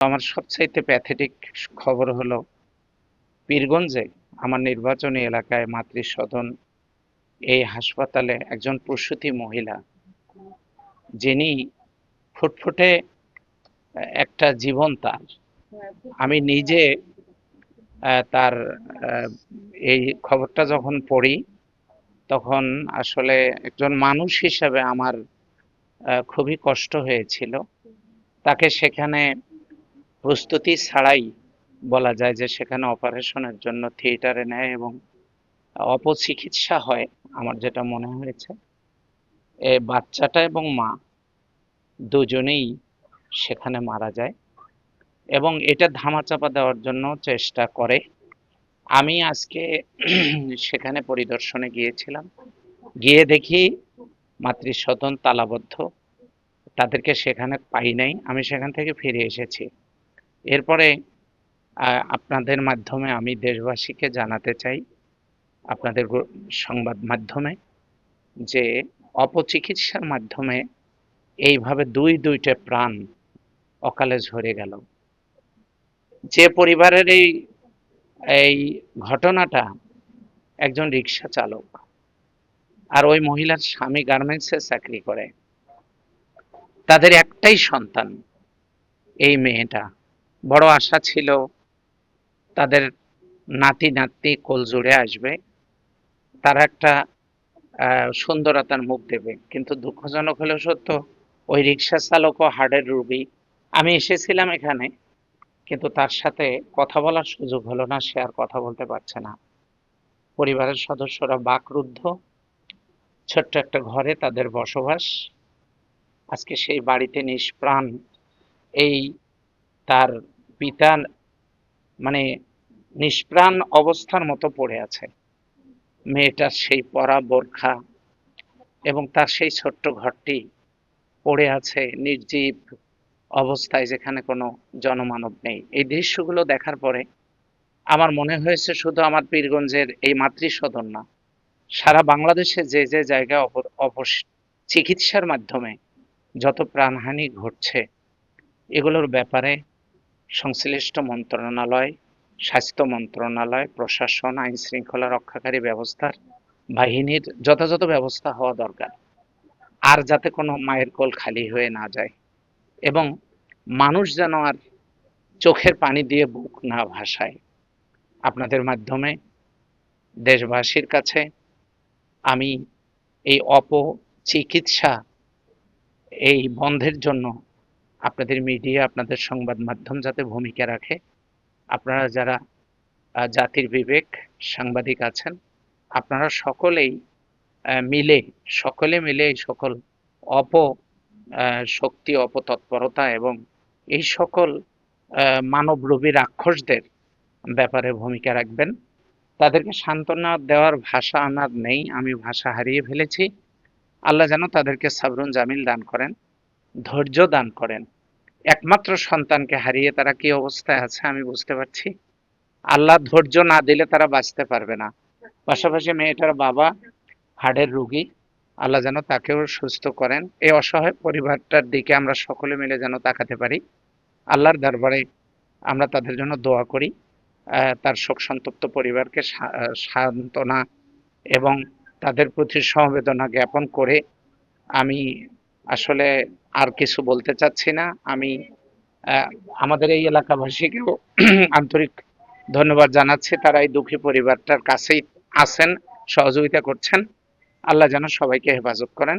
আমার সবচাইতে প্যাথেটিক খবর হলো পীরগঞ্জে আমার নির্বাচনী এলাকায় মাতৃসদন এই হাসপাতালে একজন প্রসূতি মহিলা, যিনি ফুটফুটে একটা জীবন তার। আমি নিজে তার এই খবরটা যখন পড়ি তখন আসলে একজন মানুষ হিসাবে আমার খুবই কষ্ট হয়েছিল। তাকে সেখানে প্রস্তুতি ছাড়াই বলা যায় যে সেখানে অপারেশনের জন্য থিয়েটারে নেয় এবং অপচিকিৎসা হয়। আমার যেটা মনে হয়েছে, এই বাচ্চাটা এবং মা দুজনেই সেখানে মারা যায় এবং এটা ধামাচাপা দেওয়ার জন্য চেষ্টা করে। আমি আজকে সেখানে পরিদর্শনে গিয়েছিলাম, গিয়ে দেখি মাতৃসদন তালাবদ্ধ, তাদেরকে সেখানে পাই নাই। আমি সেখান থেকে ফিরে এসেছি। এরপরে আপনাদের মাধ্যমে আমি দেশবাসীকে জানাতে চাই, আপনাদের সংবাদ মাধ্যমে, যে অপচিকিৎসার মাধ্যমে এইভাবে দুইটা প্রাণ অকালে ঝরে গেল। যে পরিবারের এই ঘটনাটা, একজন রিক্সা চালক, আর ওই মহিলার স্বামী গার্মেন্টসে চাকরি করে। তাদের একটাই সন্তান, এই মেয়েটা। বড় আশা ছিল তাদের নাতি নাতনি কোল জুড়ে আসবে, তারা একটা সুন্দরতার মুখ দেবে। কিন্তু দুঃখজনক হলেও সত্য, ওই রিক্সা চালকও হার্টের রোগী। আমি এসেছিলাম এখানে, কিন্তু তার সাথে কথা বলার সুযোগ হলো না, সে আর কথা বলতে পারছে না। পরিবারের সদস্যরা বাকরুদ্ধ। ছোট্ট একটা ঘরে তাদের বসবাস। আজকে সেই বাড়িতে নিষ্প্রাণ এই তার পিতা, মানে নিষ্প্রাণ অবস্থার মতো পড়ে আছে। মেয়েটার সেই পরা বোরখা এবং তার সেই ছোট্ট ঘরটি পড়ে আছে নির্জীব অবস্থায়, যেখানে কোনো জনমানব নেই। এই দৃশ্যগুলো দেখার পরে আমার মনে হয়েছে শুধু আমার পীরগঞ্জের এই মাতৃসদন না, সারা বাংলাদেশে যে যে জায়গায় চিকিৎসার মাধ্যমে যত প্রাণহানি ঘটছে, এগুলোর ব্যাপারে সংশ্লিষ্ট মন্ত্রণালয়, স্বাস্থ্য মন্ত্রণালয়, প্রশাসন, আইন শৃঙ্খলা রক্ষাকারী ব্যবস্থার বাহিনীর যথাযথ ব্যবস্থা হওয়া দরকার। আর যাতে কোনো মায়ের কোল খালি হয়ে না যায়, এবং মানুষ যেন আর চোখের পানি দিয়ে বুক না ভাসায়। আপনাদের মাধ্যমে দেশবাসীর কাছে আমি এই অপচিকিৎসা এই বন্ধের জন্য আপনাদের মিডিয়া, আপনাদের সংবাদ মাধ্যম যাতে ভূমিকা রাখে। আপনারা যারা জাতির বিবেক সাংবাদিক আছেন, আপনারা সকলে মিলে এই সকল শক্তি, অপতৎপরতা এবং এই সকল মানবরূপী রাক্ষসদের ব্যাপারে ভূমিকা রাখবেন। তাদেরকে সান্ত্বনা দেওয়ার ভাষা আমার নেই, আমি ভাষা হারিয়ে ফেলেছি। আল্লাহ যেন তাদেরকে সাবরুন জামিল দান করেন, ধৈর্য দান করেন। একমাত্র সন্তানকে হারিয়ে তারা কি অবস্থায় আছে আমি বুঝতে পারছি। আল্লাহ ধৈর্য না দিলে তারা বাঁচতে পারবে না। পাশাপাশি মেয়েটার বাবা হার্টের রোগী, আল্লাহ যেন তাকেও সুস্থ করেন। এই অসহায় পরিবারটার দিকে আমরা সকলে মিলে যেন তাকাতে পারি। আল্লাহর দরবারে আমরা তাদের জন্য দোয়া করি। তার শোক সন্তপ্ত পরিবারকে সান্ত্বনা এবং তাদের প্রতি সমবেদনা জ্ঞাপন করে আমি আসলে আর কিছু বলতে চাচ্ছি না। আমি আমাদের এই এলাকাবাসীকেও আন্তরিক ধন্যবাদ জানাচ্ছি। তারা এই দুঃখী পরিবারটার কাছেই আছেন, সহযোগিতা করছেন। আল্লাহ যেন সবাইকে হেফাজত করেন।